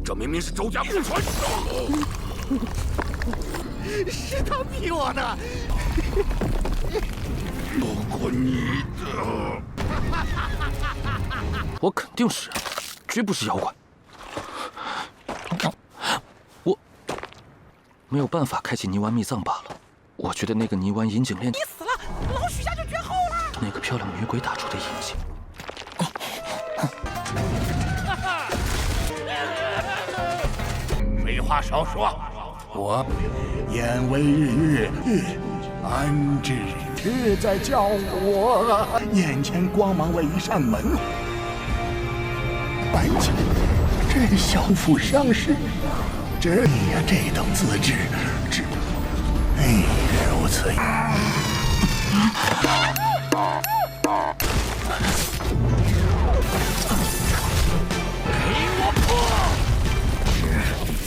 这明明是周家不传。是他逼我的。不过你的，我肯定是，绝不是妖怪。我没有办法开启泥丸秘藏罢了。我觉得那个泥丸引颈链，你死了，老许家就绝后了。那个漂亮女鬼打出的印记。废话少说，我眼为日，安之却在叫我，眼前光芒为一扇门。白起，这小腹相识，这呀这等资质，如此。给我破！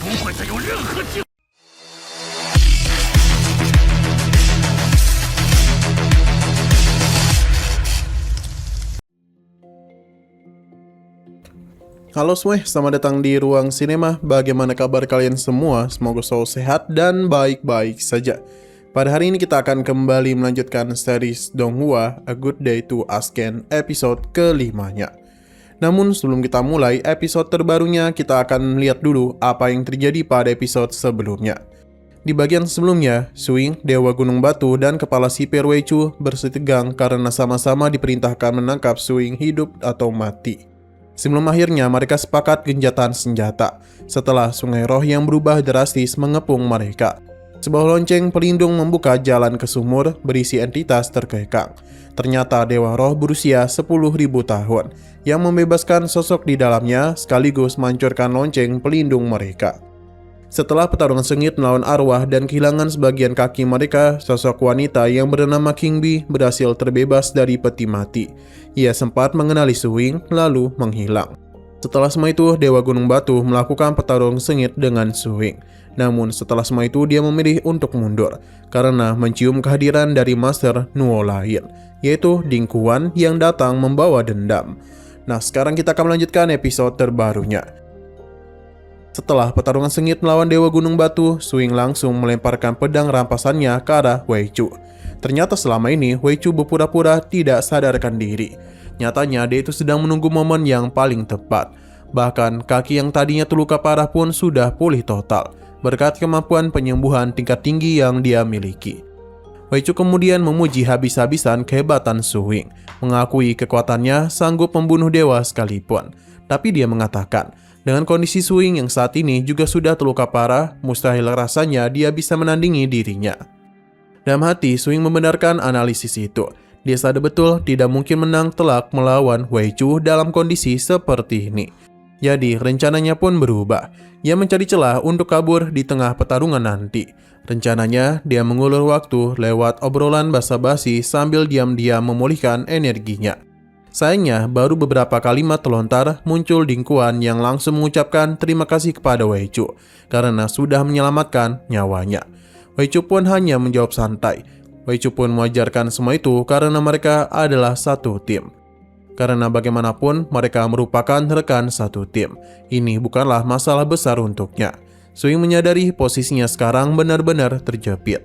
不会再有任何机会。Halo semua, selamat datang di Ruang Sinema. Bagaimana kabar kalian semua? Semoga selalu sehat dan baik-baik saja. Pada hari ini kita akan kembali melanjutkan series Donghua A Good Day to Asken episode kelimanya. Namun sebelum kita mulai episode terbarunya, kita akan melihat dulu apa yang terjadi pada episode sebelumnya. Di bagian sebelumnya, Suing, Dewa Gunung Batu, dan Kepala Sipir Weichu bersitegang karena sama-sama diperintahkan menangkap Suing hidup atau mati. Sebelum akhirnya mereka sepakat gencatan senjata, setelah sungai roh yang berubah drastis mengepung mereka. Sebuah lonceng pelindung membuka jalan ke sumur berisi entitas terkekang. Ternyata Dewa Roh berusia 10.000 tahun, yang membebaskan sosok di dalamnya sekaligus menghancurkan lonceng pelindung mereka. Setelah pertarungan sengit melawan arwah dan kehilangan sebagian kaki mereka, sosok wanita yang bernama Kingbi berhasil terbebas dari peti mati. Ia sempat mengenali Suing, lalu menghilang. Setelah semua itu, Dewa Gunung Batu melakukan pertarungan sengit dengan Suing. Namun setelah semua itu, dia memilih untuk mundur, karena mencium kehadiran dari Master Nuo lain, yaitu Ding Kuan yang datang membawa dendam. Nah, sekarang kita akan melanjutkan episode terbarunya. Setelah pertarungan sengit melawan Dewa Gunung Batu, Suing langsung melemparkan pedang rampasannya ke arah Weichu. Ternyata selama ini Weichu berpura-pura tidak sadarkan diri. Nyatanya dia itu sedang menunggu momen yang paling tepat. Bahkan kaki yang tadinya terluka parah pun sudah pulih total, berkat kemampuan penyembuhan tingkat tinggi yang dia miliki. Weichu kemudian memuji habis-habisan kehebatan Suing, mengakui kekuatannya sanggup membunuh dewa sekalipun. Tapi dia mengatakan, dengan kondisi Suing yang saat ini juga sudah terluka parah, mustahil rasanya dia bisa menandingi dirinya. Dalam hati, Suing membenarkan analisis itu. Dia sadar betul tidak mungkin menang telak melawan Weichu dalam kondisi seperti ini. Jadi rencananya pun berubah. Ia mencari celah untuk kabur di tengah pertarungan nanti. Rencananya dia mengulur waktu lewat obrolan basa-basi sambil diam-diam memulihkan energinya. Sayangnya, baru beberapa kalimat terlontar, muncul Ding Kuan yang langsung mengucapkan terima kasih kepada Weichu karena sudah menyelamatkan nyawanya. Weichu pun hanya menjawab santai. Weichu pun mewajarkan semua itu karena mereka adalah satu tim. Karena bagaimanapun mereka merupakan rekan satu tim. Ini bukanlah masalah besar untuknya. Suing menyadari posisinya sekarang benar-benar terjepit.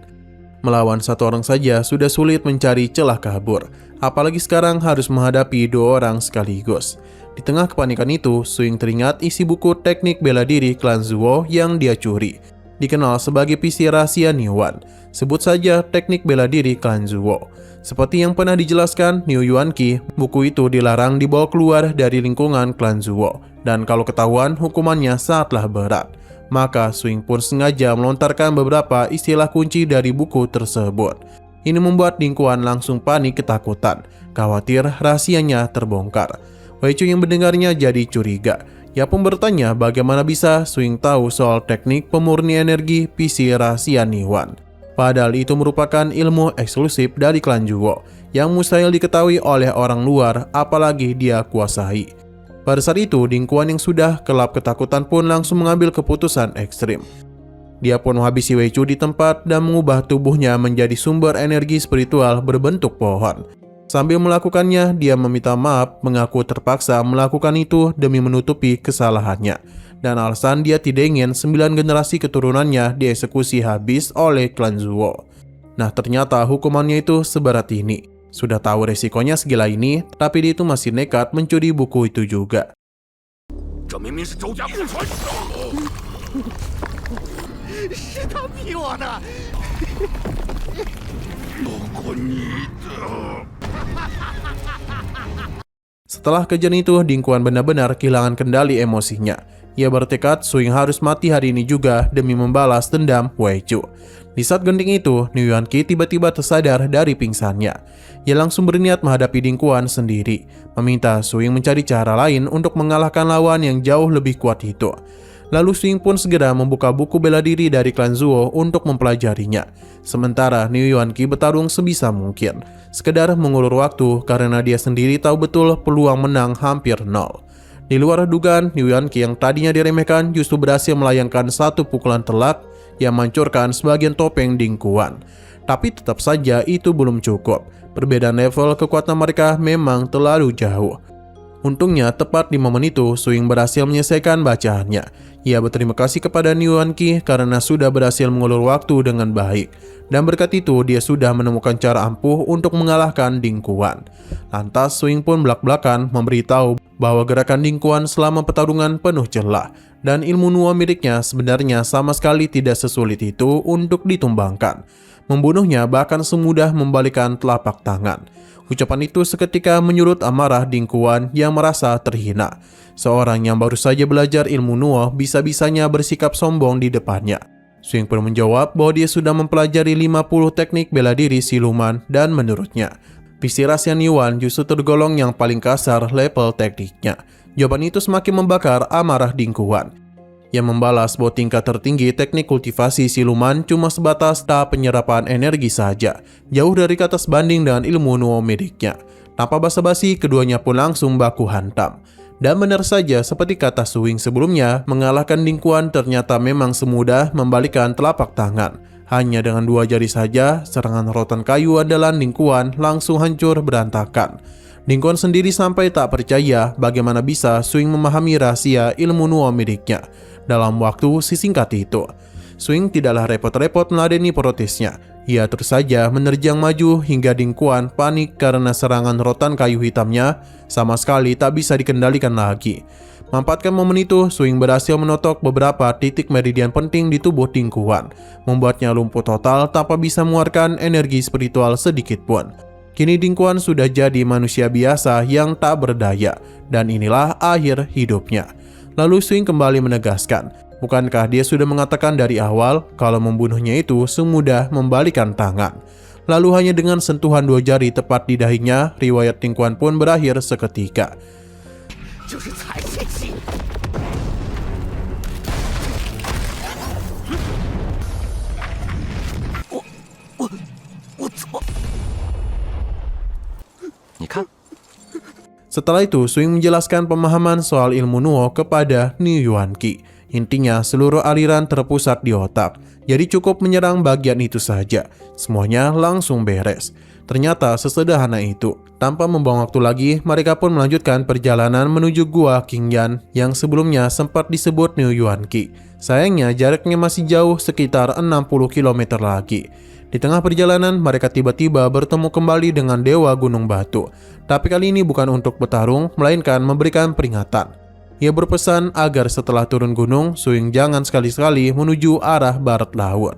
Melawan satu orang saja sudah sulit mencari celah kabur, apalagi sekarang harus menghadapi dua orang sekaligus. Di tengah kepanikan itu, Suing teringat isi buku teknik bela diri klan Zuo yang dia curi, dikenal sebagai PC rahasia Niuan. Sebut saja teknik bela diri klan Zuo. Seperti yang pernah dijelaskan Niu Yuanqi, buku itu dilarang dibawa keluar dari lingkungan klan Zuo, dan kalau ketahuan hukumannya sangatlah berat. Maka Suing pun sengaja melontarkan beberapa istilah kunci dari buku tersebut. Ini membuat Ding Kuan langsung panik ketakutan, khawatir rahasianya terbongkar. Weichu yang mendengarnya jadi curiga. Ia pun bertanya bagaimana bisa Suing tahu soal teknik pemurni energi PC rahasia Niuan. Padahal itu merupakan ilmu eksklusif dari klan Zuo yang mustahil diketahui oleh orang luar, apalagi dia kuasai. Pada saat itu, Ding Kuan yang sudah kelap ketakutan pun langsung mengambil keputusan ekstrim. Dia pun menghabisi Weichu di tempat dan mengubah tubuhnya menjadi sumber energi spiritual berbentuk pohon. Sambil melakukannya, dia meminta maaf, mengaku terpaksa melakukan itu demi menutupi kesalahannya. dan alasan dia tidak ingin 9 generasi keturunannya dieksekusi habis oleh klan Zuo. Nah, ternyata hukumannya itu seberat ini. Sudah tahu resikonya segila ini, tapi dia itu masih nekat mencuri buku itu juga. 这明明是周家库存。是他逼我的。不过你的。 Setelah kejadian itu, Ding Quan benar-benar kehilangan kendali emosinya. Ia bertekad Su Ying harus mati hari ini juga demi membalas dendam Wei Chu. Di saat genting itu, Niu Yuanqi tiba-tiba tersadar dari pingsannya. Ia langsung berniat menghadapi Ding Quan sendiri, meminta Su Ying mencari cara lain untuk mengalahkan lawan yang jauh lebih kuat itu. Lalu Su Ying pun segera membuka buku bela diri dari klan Zuo untuk mempelajarinya. Sementara Niu Yuanqi bertarung sebisa mungkin, sekedar mengulur waktu karena dia sendiri tahu betul peluang menang hampir nol. Di luar dugaan, Niu Yuanqi yang tadinya diremehkan justru berhasil melayangkan satu pukulan telak yang menghancurkan sebagian topeng Ding Quan. Tapi tetap saja itu belum cukup. Perbedaan level kekuatan mereka memang terlalu jauh. Untungnya tepat di momen itu Su Ying berhasil menyelesaikan bacaannya. Ia berterima kasih kepada Niu Yuanqi karena sudah berhasil mengulur waktu dengan baik. Dan berkat itu dia sudah menemukan cara ampuh untuk mengalahkan Ding Quan. Lantas Su Ying pun belak-belakan memberitahu bahwa gerakan Ding Quan selama pertarungan penuh celah. Dan ilmu Nuo miliknya sebenarnya sama sekali tidak sesulit itu untuk ditumbangkan. Membunuhnya bahkan semudah membalikan telapak tangan. Ucapan itu seketika menyurut amarah Ding Quan yang merasa terhina. Seorang yang baru saja belajar ilmu Nuo bisa-bisanya bersikap sombong di depannya. Su Ying pun menjawab bahwa dia sudah mempelajari 50 teknik bela diri siluman dan menurutnya, Visi Rahasia Niuan justru tergolong yang paling kasar level tekniknya. Jawaban itu semakin membakar amarah Ding Quan. Yang membalas bahwa tingkat tertinggi teknik kultivasi siluman cuma sebatas tahap penyerapan energi saja, jauh dari kata sebanding dengan ilmu Nuo miliknya. Tanpa basa-basi, keduanya pun langsung baku hantam. Dan benar saja seperti kata Su Ying sebelumnya, mengalahkan Ding Quan ternyata memang semudah membalikan telapak tangan. Hanya dengan 2 jari saja, serangan rotan kayu andalan Ding Quan langsung hancur berantakan. Ding Quan sendiri sampai tak percaya bagaimana bisa Su Ying memahami rahasia ilmu Nuo miliknya dalam waktu sesingkat itu. Su Ying tidaklah repot-repot meladeni protesnya. Ia terus saja menerjang maju hingga Ding Quan panik karena serangan rotan kayu hitamnya sama sekali tak bisa dikendalikan lagi. Memanfaatkan momen itu, Su Ying berhasil menotok beberapa titik meridian penting di tubuh Ding Quan, membuatnya lumpuh total tanpa bisa mengeluarkan energi spiritual sedikit pun. Kini Ding Quan sudah jadi manusia biasa yang tak berdaya, dan inilah akhir hidupnya. Lalu Su Ying kembali menegaskan, bukankah dia sudah mengatakan dari awal kalau membunuhnya itu semudah membalikan tangan. Lalu hanya dengan sentuhan 2 jari tepat di dahinya, riwayat Ding Quan pun berakhir seketika. 就是才气气。 我怎么？ 你看， Setelah itu, Su Ying menjelaskan pemahaman soal ilmu Nuo kepada Niu Yuanqi. Intinya, seluruh aliran terpusat di otak. Jadi cukup menyerang bagian itu saja. Semuanya langsung beres. Ternyata sesederhana itu. Tanpa membuang waktu lagi, mereka pun melanjutkan perjalanan menuju Gua Qingyan yang sebelumnya sempat disebut Niu Yuanqi. Sayangnya jaraknya masih jauh, sekitar 60 km lagi. Di tengah perjalanan, mereka tiba-tiba bertemu kembali dengan Dewa Gunung Batu. Tapi kali ini bukan untuk bertarung, melainkan memberikan peringatan. Ia berpesan agar setelah turun gunung, Su Ying jangan sekali-sekali menuju arah barat laut.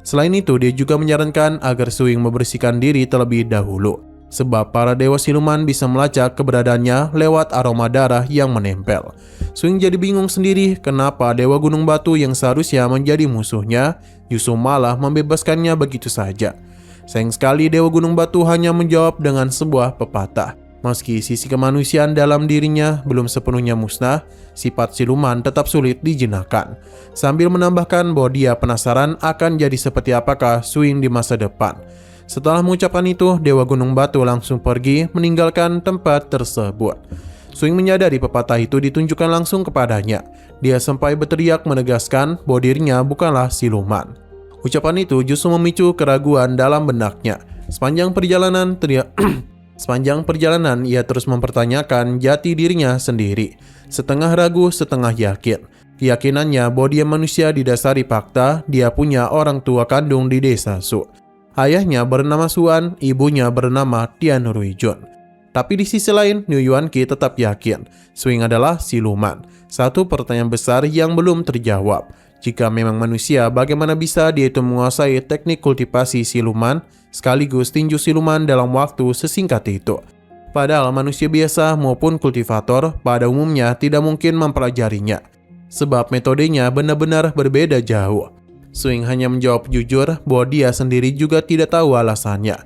Selain itu, dia juga menyarankan agar Su Ying membersihkan diri terlebih dahulu, sebab para dewa siluman bisa melacak keberadaannya lewat aroma darah yang menempel. Su Ying jadi bingung sendiri kenapa Dewa Gunung Batu yang seharusnya menjadi musuhnya justru malah membebaskannya begitu saja. Sayang sekali Dewa Gunung Batu hanya menjawab dengan sebuah pepatah. Meski sisi kemanusiaan dalam dirinya belum sepenuhnya musnah, sifat siluman tetap sulit dijinakkan. Sambil menambahkan bahwa dia penasaran akan jadi seperti apakah Su Ying di masa depan. Setelah mengucapkan itu, Dewa Gunung Batu langsung pergi meninggalkan tempat tersebut. Su Ying menyadari pepatah itu ditunjukkan langsung kepadanya. Dia sampai berteriak menegaskan bahwa dirinya bukanlah siluman. Ucapan itu justru memicu keraguan dalam benaknya. Sepanjang perjalanan ia terus mempertanyakan jati dirinya sendiri. Setengah ragu, setengah yakin. Keyakinannya bahwa dia manusia didasari fakta dia punya orang tua kandung di desa Su. Ayahnya bernama Suan, ibunya bernama Tian Ruijun. Tapi di sisi lain, New Yuan-Ki tetap yakin Swing adalah siluman. Satu pertanyaan besar yang belum terjawab. Jika memang manusia, bagaimana bisa dia itu menguasai teknik kultivasi siluman sekaligus tinju siluman dalam waktu sesingkat itu? Padahal manusia biasa maupun kultivator pada umumnya tidak mungkin mempelajarinya. Sebab metodenya benar-benar berbeda jauh. Swing hanya menjawab jujur bahwa dia sendiri juga tidak tahu alasannya.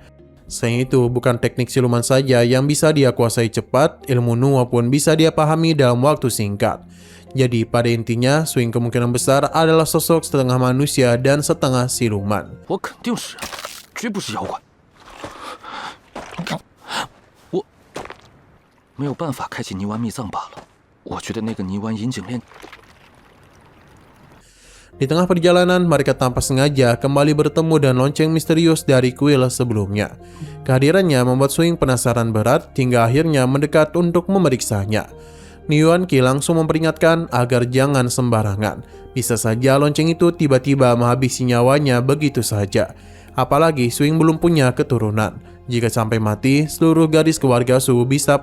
Selain itu, bukan teknik siluman saja yang bisa dia kuasai cepat, ilmu Nuwa pun bisa dia pahami dalam waktu singkat. Jadi pada intinya, Swing kemungkinan besar adalah sosok setengah manusia dan setengah siluman. 我肯定是人，绝不是妖怪。我没有办法开启泥丸密藏罢了。我觉得那个泥丸引颈链。 Di tengah perjalanan, mereka tanpa sengaja kembali bertemu dan lonceng misterius dari kuil sebelumnya. Kehadirannya membuat Swing penasaran berat hingga akhirnya mendekat untuk memeriksanya. New Yuan-Ki langsung memperingatkan agar jangan sembarangan. Bisa saja lonceng itu tiba-tiba menghabisi nyawanya begitu saja. Apalagi Swing belum punya keturunan. Jika sampai mati, seluruh garis keluarga Su bisa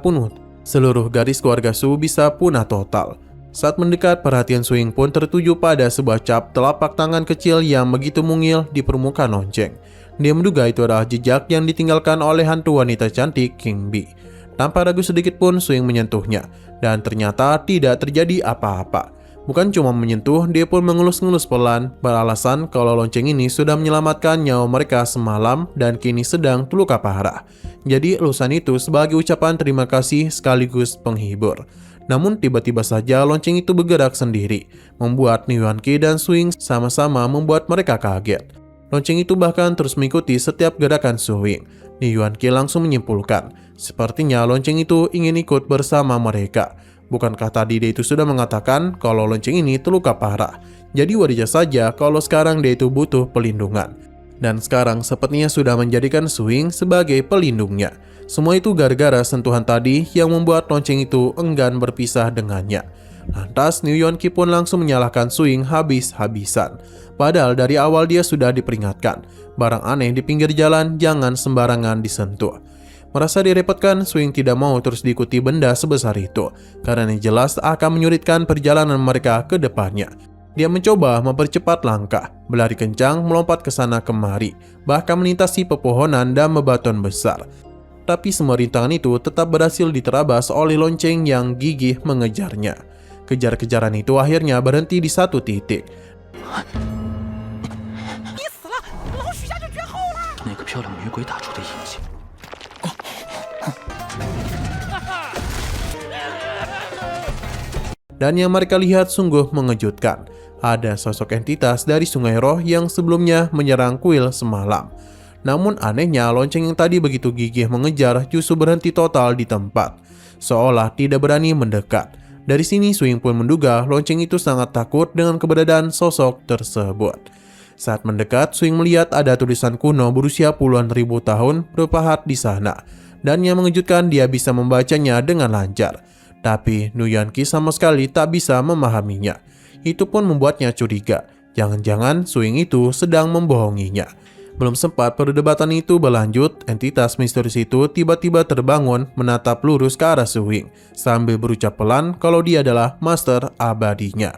punah total. Saat mendekat, perhatian Swing pun tertuju pada sebuah cap telapak tangan kecil yang begitu mungil di permukaan lonceng. Dia menduga itu adalah jejak yang ditinggalkan oleh hantu wanita cantik King Bee. Tanpa ragu sedikit pun Swing menyentuhnya, dan ternyata tidak terjadi apa-apa. Bukan cuma menyentuh, dia pun mengelus-ngelus pelan, beralasan kalau lonceng ini sudah menyelamatkan nyawa mereka semalam dan kini sedang terluka parah. Jadi elusan itu sebagai ucapan terima kasih sekaligus penghibur. Namun tiba-tiba saja lonceng itu bergerak sendiri, membuat New Yuan-Ki dan Swing sama-sama membuat mereka kaget. Lonceng itu bahkan terus mengikuti setiap gerakan Swing. New Yuan-Ki langsung menyimpulkan, sepertinya lonceng itu ingin ikut bersama mereka. Bukankah tadi dia itu sudah mengatakan kalau lonceng ini terluka parah? Jadi wajar saja kalau sekarang dia itu butuh pelindungan. Dan sekarang sepertinya sudah menjadikan Swing sebagai pelindungnya. Semua itu gara-gara sentuhan tadi yang membuat lonceng itu enggan berpisah dengannya. Lantas New Yuan-Ki pun langsung menyalahkan Swing habis-habisan. Padahal dari awal dia sudah diperingatkan, barang aneh di pinggir jalan jangan sembarangan disentuh. Merasa direpotkan, Swing tidak mau terus diikuti benda sebesar itu, karena ini jelas akan menyulitkan perjalanan mereka ke depannya. Dia mencoba mempercepat langkah, berlari kencang, melompat ke sana kemari, bahkan melintasi pepohonan dan bebatuan besar. Tapi semua rintangan itu tetap berhasil diterabas oleh lonceng yang gigih mengejarnya. Kejar-kejaran itu akhirnya berhenti di satu titik. 你死了，老许家就绝后了。那个漂亮女鬼打出的印记。 Dan yang mereka lihat sungguh mengejutkan. Ada sosok entitas dari Sungai Roh yang sebelumnya menyerang kuil semalam. Namun anehnya lonceng yang tadi begitu gigih mengejar justru berhenti total di tempat, seolah tidak berani mendekat. Dari sini Swing pun menduga lonceng itu sangat takut dengan keberadaan sosok tersebut. Saat mendekat, Swing melihat ada tulisan kuno berusia puluhan ribu tahun berpahat di sana. Dan yang mengejutkan dia bisa membacanya dengan lancar. Tapi New Yuan-Ki sama sekali tak bisa memahaminya. Itu pun membuatnya curiga. Jangan-jangan Swing itu sedang membohonginya. Belum sempat perdebatan itu berlanjut, entitas misterius itu tiba-tiba terbangun menatap lurus ke arah Swing sambil berucap pelan kalau dia adalah master abadinya.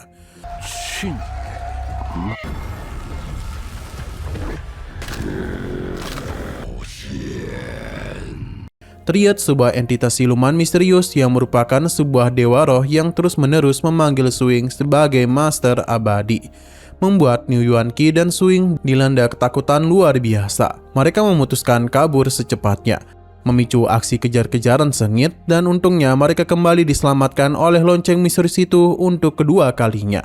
Terlihat sebuah entitas siluman misterius yang merupakan sebuah dewa roh yang terus-menerus memanggil Swing sebagai master abadi. Membuat New Yuan-Ki dan Swing dilanda ketakutan luar biasa. Mereka memutuskan kabur secepatnya, memicu aksi kejar-kejaran sengit, dan untungnya mereka kembali diselamatkan oleh lonceng misterius itu untuk kedua kalinya.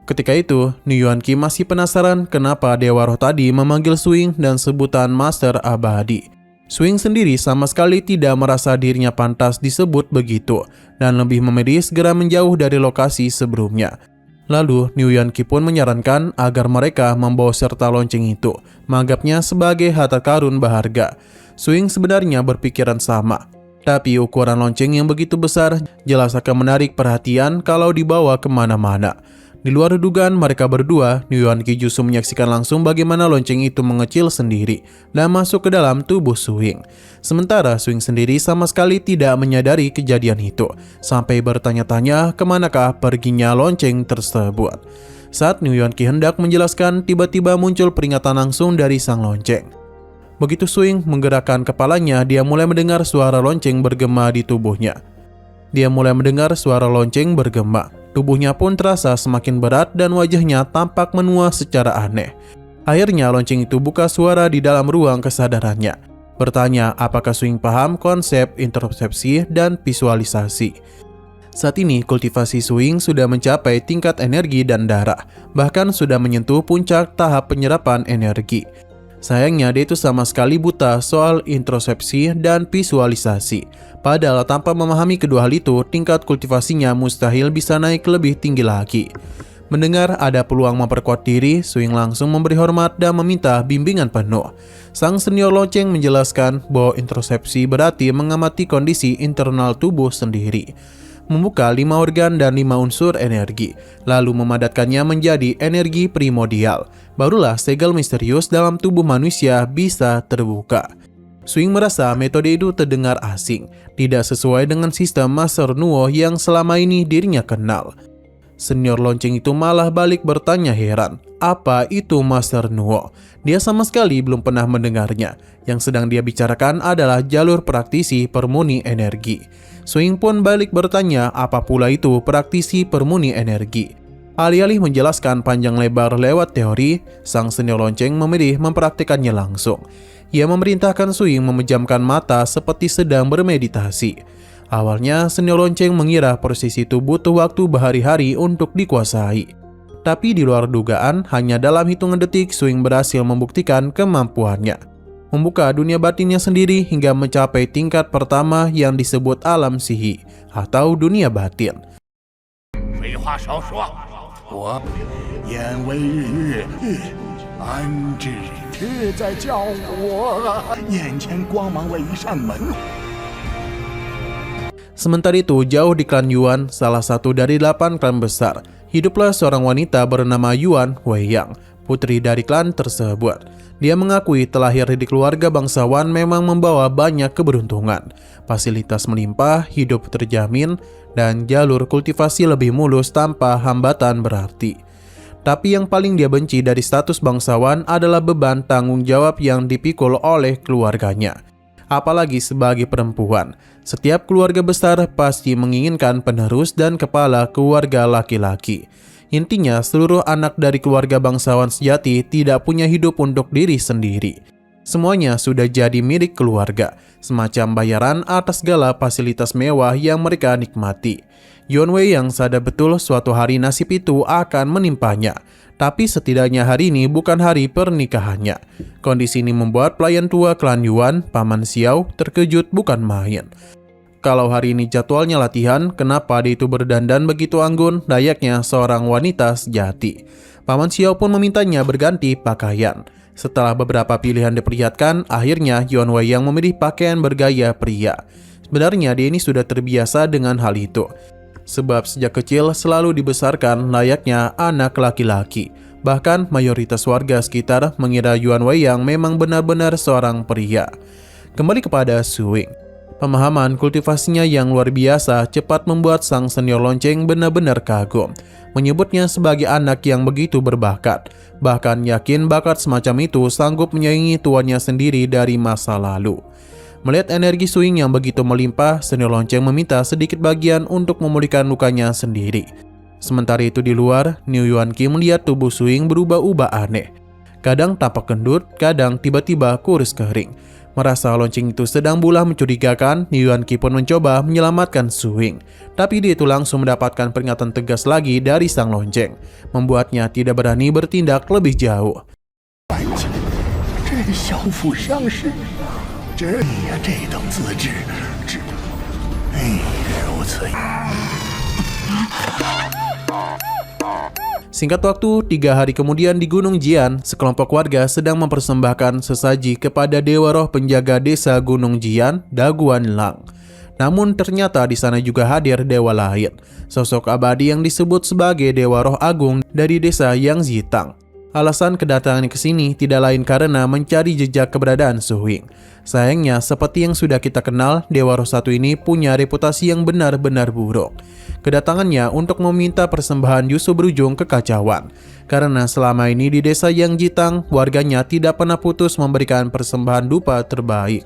Ketika itu, New Yuan-Ki masih penasaran kenapa Dewa Roh tadi memanggil Swing dan sebutan Master Abadi. Swing sendiri sama sekali tidak merasa dirinya pantas disebut begitu, dan lebih memilih segera menjauh dari lokasi sebelumnya. Lalu, New Yuan-Ki pun menyarankan agar mereka membawa serta lonceng itu, menganggapnya sebagai harta karun berharga. Swing sebenarnya berpikiran sama. Tapi ukuran lonceng yang begitu besar jelas akan menarik perhatian kalau dibawa kemana-mana. Di luar dugaan mereka berdua, New Yuan Qi justru menyaksikan langsung bagaimana lonceng itu mengecil sendiri dan masuk ke dalam tubuh Swing. Sementara Swing sendiri sama sekali tidak menyadari kejadian itu, sampai bertanya-tanya kemanakah perginya lonceng tersebut. Saat New Yuan Qi hendak menjelaskan, tiba-tiba muncul peringatan langsung dari sang lonceng. Begitu Swing menggerakkan kepalanya, dia mulai mendengar suara lonceng bergema di tubuhnya. Tubuhnya pun terasa semakin berat dan wajahnya tampak menua secara aneh. Akhirnya lonceng itu buka suara di dalam ruang kesadarannya, bertanya apakah Swing paham konsep introsepsi dan visualisasi. Saat ini kultivasi Swing sudah mencapai tingkat energi dan darah, bahkan sudah menyentuh puncak tahap penyerapan energi. Sayangnya dia itu sama sekali buta soal introsepsi dan visualisasi. Padahal tanpa memahami kedua hal itu, tingkat kultivasinya mustahil bisa naik lebih tinggi lagi. Mendengar ada peluang memperkuat diri, Swing langsung memberi hormat dan meminta bimbingan penuh. Sang senior lonceng menjelaskan bahwa introsepsi berarti mengamati kondisi internal tubuh sendiri, membuka 5 organ dan 5 unsur energi, lalu memadatkannya menjadi energi primordial. Barulah segel misterius dalam tubuh manusia bisa terbuka. Swing merasa metode itu terdengar asing, tidak sesuai dengan sistem Master Nuo yang selama ini dirinya kenal. Senior lonceng itu malah balik bertanya heran, apa itu Master Nuo? Dia sama sekali belum pernah mendengarnya. Yang sedang dia bicarakan adalah jalur praktisi permuni energi. Swing pun balik bertanya apa pula itu praktisi permuni energi. Alih-alih menjelaskan panjang lebar lewat teori, sang senior lonceng memilih mempraktikannya langsung. Ia memerintahkan Swing memejamkan mata seperti sedang bermeditasi. Awalnya senior lonceng mengira posisi itu butuh waktu berhari-hari untuk dikuasai. Tapi di luar dugaan, hanya dalam hitungan detik Swing berhasil membuktikan kemampuannya. Membuka dunia batinnya sendiri hingga mencapai tingkat pertama yang disebut alam sihi atau dunia batin. 废话少说，我眼为日日，安知却在叫我？眼前光芒为一扇门。 Sementara itu, jauh di klan Yuan, salah satu dari 8 klan besar, hiduplah seorang wanita bernama Yuan Weiyang, putri dari klan tersebut. Dia mengakui terlahir di keluarga bangsawan memang membawa banyak keberuntungan, fasilitas melimpah, hidup terjamin, dan jalur kultivasi lebih mulus tanpa hambatan berarti. Tapi yang paling dia benci dari status bangsawan adalah beban tanggung jawab yang dipikul oleh keluarganya. Apalagi sebagai perempuan, setiap keluarga besar pasti menginginkan penerus dan kepala keluarga laki-laki. Intinya, seluruh anak dari keluarga bangsawan sejati tidak punya hidup untuk diri sendiri. Semuanya sudah jadi milik keluarga, semacam bayaran atas segala fasilitas mewah yang mereka nikmati. Yuan Weiyang sadar betul suatu hari nasib itu akan menimpanya. Tapi setidaknya hari ini bukan hari pernikahannya. Kondisi ini membuat pelayan tua klan Yuan, Paman Xiao, terkejut bukan main. Kalau hari ini jadwalnya latihan, kenapa dia itu berdandan begitu anggun layaknya seorang wanita sejati? Paman Xiao pun memintanya berganti pakaian. Setelah beberapa pilihan diperlihatkan, akhirnya Yuan Weiyang memilih pakaian bergaya pria. Sebenarnya dia ini sudah terbiasa dengan hal itu, sebab sejak kecil selalu dibesarkan layaknya anak laki-laki. Bahkan mayoritas warga sekitar mengira Yuan Weiyang memang benar-benar seorang pria. Kembali kepada Swing. Pemahaman kultivasinya yang luar biasa cepat membuat sang senior lonceng benar-benar kagum. Menyebutnya sebagai anak yang begitu berbakat. Bahkan yakin bakat semacam itu sanggup menyaingi tuannya sendiri dari masa lalu. Melihat energi Swing yang begitu melimpah, senior lonceng meminta sedikit bagian untuk memulihkan lukanya sendiri. Sementara itu di luar, New Yuan Qi melihat tubuh Swing berubah-ubah aneh. Kadang tampak gendut, kadang tiba-tiba kurus kering. Merasa lonceng itu sedang berulah mencurigakan, New Yuan Qi pun mencoba menyelamatkan Swing. Tapi dia itu langsung mendapatkan peringatan tegas lagi dari sang lonceng, membuatnya tidak berani bertindak lebih jauh. Singkat waktu, 3 hari kemudian di Gunung Jian, sekelompok warga sedang mempersembahkan sesaji kepada dewa roh penjaga desa Gunung Jian, Daguan Lang. Namun ternyata di sana juga hadir dewa lain, sosok abadi yang disebut sebagai dewa roh agung dari desa Yang Zitang. Alasan kedatangan ke sini tidak lain karena mencari jejak keberadaan Su Wing. Sayangnya, seperti yang sudah kita kenal, dewa roh satu ini punya reputasi yang benar-benar buruk. Kedatangannya untuk meminta persembahan justru berujung kekacauan. Karena selama ini di desa Yang Zitang, warganya tidak pernah putus memberikan persembahan dupa terbaik.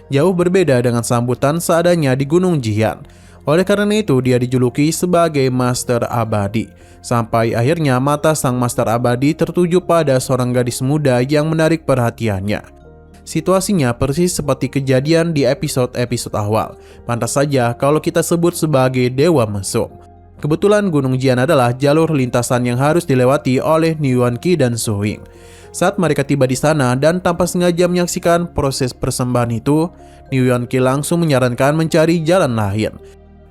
Jauh berbeda dengan sambutan seadanya di Gunung Jian. Oleh karena itu, dia dijuluki sebagai Master Abadi. Sampai akhirnya mata sang Master Abadi tertuju pada seorang gadis muda yang menarik perhatiannya. Situasinya persis seperti kejadian di episode-episode awal. Pantas saja kalau kita sebut sebagai Dewa Mesum. Kebetulan Gunung Jian adalah jalur lintasan yang harus dilewati oleh Niu Yuanqi dan Su Wing. Saat mereka tiba di sana dan tanpa sengaja menyaksikan proses persembahan itu, Niu Yuanqi langsung menyarankan mencari jalan lain.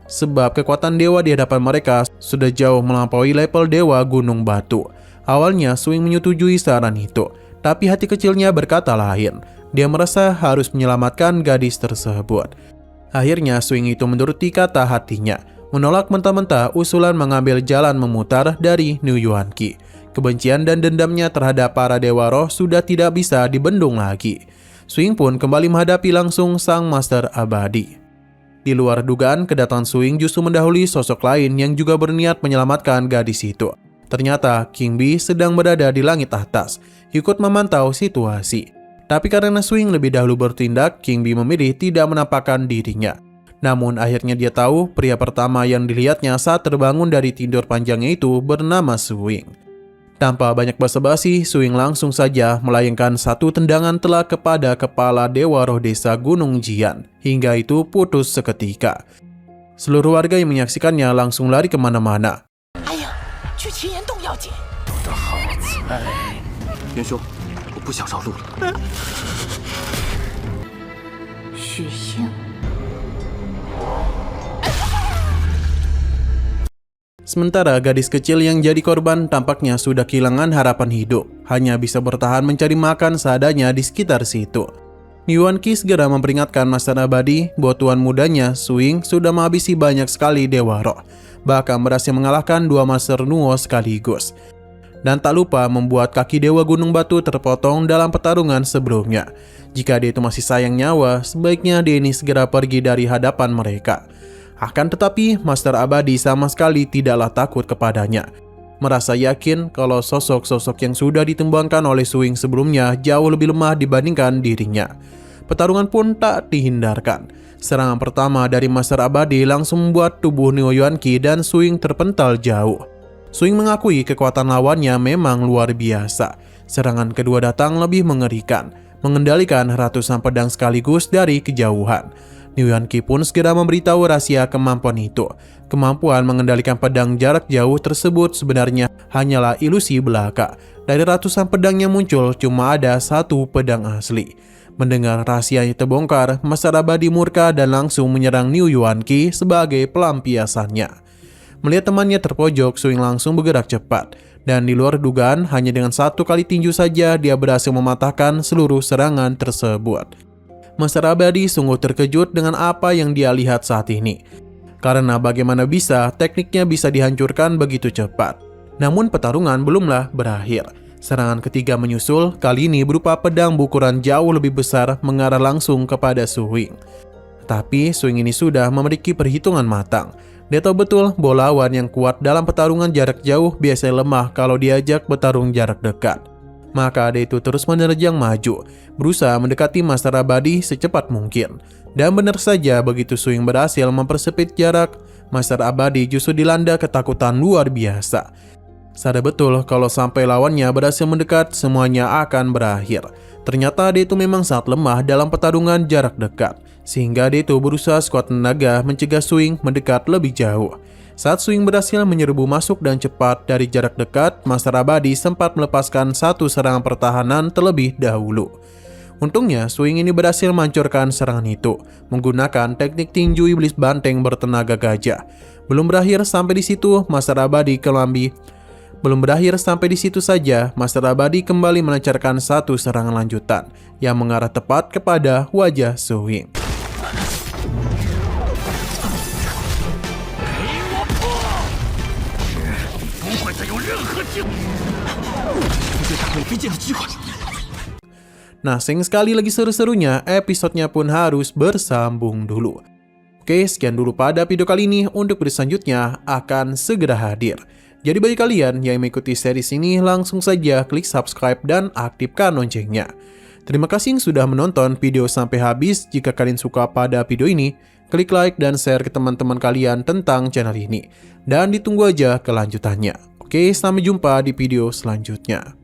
Sebab kekuatan dewa di hadapan mereka sudah jauh melampaui level dewa Gunung Batu. Awalnya Su Wing menyetujui saran itu, tapi hati kecilnya berkata lain. Dia merasa harus menyelamatkan gadis tersebut. Akhirnya Su Wing itu menuruti kata hatinya, menolak mentah-mentah usulan mengambil jalan memutar dari Niu Yuanqi. Kebencian dan dendamnya terhadap para dewa roh sudah tidak bisa dibendung lagi. Su Wing pun kembali menghadapi langsung sang Master Abadi. Di luar dugaan, kedatangan Su Wing justru mendahului sosok lain yang juga berniat menyelamatkan gadis itu. Ternyata King Bee sedang berada di langit atas, ikut memantau situasi. Tapi karena Su Wing lebih dahulu bertindak, King Bee memilih tidak menampakkan dirinya. Namun akhirnya dia tahu pria pertama yang dilihatnya saat terbangun dari tidur panjangnya itu bernama Su Wing. Tanpa banyak basa-basi, Su Wing langsung saja melayangkan satu tendangan telak kepada kepala dewa roh desa Gunung Jian, hingga itu putus seketika. Seluruh warga yang menyaksikannya langsung lari kemana-mana. 哎呀，去秦岩洞要紧。斗得好菜，元兄，我不想绕路了。是幸。 Sementara gadis kecil yang jadi korban tampaknya sudah kehilangan harapan hidup, hanya bisa bertahan mencari makan seadanya di sekitar situ. Niu Yuanqi segera memperingatkan Master Abadi bahwa tuan mudanya Su Wing sudah menghabisi banyak sekali dewa roh, bahkan berhasil mengalahkan 2 Master Nuo sekaligus. Dan tak lupa membuat kaki dewa Gunung Batu terpotong dalam pertarungan sebelumnya. Jika dia itu masih sayang nyawa, sebaiknya dia ini segera pergi dari hadapan mereka. Akan tetapi, Master Abadi sama sekali tidaklah takut kepadanya. Merasa yakin kalau sosok-sosok yang sudah ditembangkan oleh Su Wing sebelumnya jauh lebih lemah dibandingkan dirinya. Pertarungan pun tak dihindarkan. Serangan pertama dari Master Abadi langsung membuat tubuh Niu Yuanqi dan Su Wing terpental jauh. Su Wing mengakui kekuatan lawannya memang luar biasa. Serangan kedua datang lebih mengerikan, mengendalikan ratusan pedang sekaligus dari kejauhan. Niu Yuanqi pun segera memberitahu rahasia kemampuan itu. Kemampuan mengendalikan pedang jarak jauh tersebut sebenarnya hanyalah ilusi belaka. Dari ratusan pedang yang muncul, cuma ada satu pedang asli. Mendengar rahasianya terbongkar, Master Abadi murka dan langsung menyerang Niu Yuanqi sebagai pelampiasannya. Melihat temannya terpojok, Su Wing langsung bergerak cepat. Dan di luar dugaan, hanya dengan 1 kali tinju saja dia berhasil mematahkan seluruh serangan tersebut. Master Abadi sungguh terkejut dengan apa yang dia lihat saat ini. Karena bagaimana bisa tekniknya bisa dihancurkan begitu cepat. Namun pertarungan belumlah berakhir. Serangan ketiga menyusul, kali ini berupa pedang berukuran jauh lebih besar mengarah langsung kepada Su Wing. Tapi Su Wing ini sudah memiliki perhitungan matang. Dia tahu betul bahwa lawan yang kuat dalam pertarungan jarak jauh biasanya lemah kalau diajak bertarung jarak dekat. Maka dia itu terus menerjang maju, berusaha mendekati Master Abadi secepat mungkin. Dan benar saja begitu Su Wing berhasil mempersempit jarak, Master Abadi justru dilanda ketakutan luar biasa. Sadar betul kalau sampai lawannya berhasil mendekat, semuanya akan berakhir. Ternyata dia itu memang sangat lemah dalam pertarungan jarak dekat, sehingga dia itu berusaha sekuat tenaga mencegah Su Wing mendekat lebih jauh. Saat Su Wing berhasil menyerbu masuk dan cepat dari jarak dekat, Master Abadi sempat melepaskan satu serangan pertahanan terlebih dahulu. Untungnya, Su Wing ini berhasil menghancurkan serangan itu, menggunakan teknik tinju iblis banteng bertenaga gajah. Belum berakhir sampai di situ, Master Abadi kembali belum berakhir sampai di situ saja, Master Abadi kembali melancarkan satu serangan lanjutan yang mengarah tepat kepada wajah Su Ying. Nah, sayang sekali lagi seru-serunya, episodenya pun harus bersambung dulu. Oke, sekian dulu pada video kali ini. Untuk video selanjutnya akan segera hadir. Jadi bagi kalian yang mengikuti series ini, langsung saja klik subscribe dan aktifkan loncengnya. Terima kasih yang sudah menonton video sampai habis. Jika kalian suka pada video ini, klik like dan share ke teman-teman kalian tentang channel ini. Dan ditunggu aja kelanjutannya. Oke, sampai jumpa di video selanjutnya.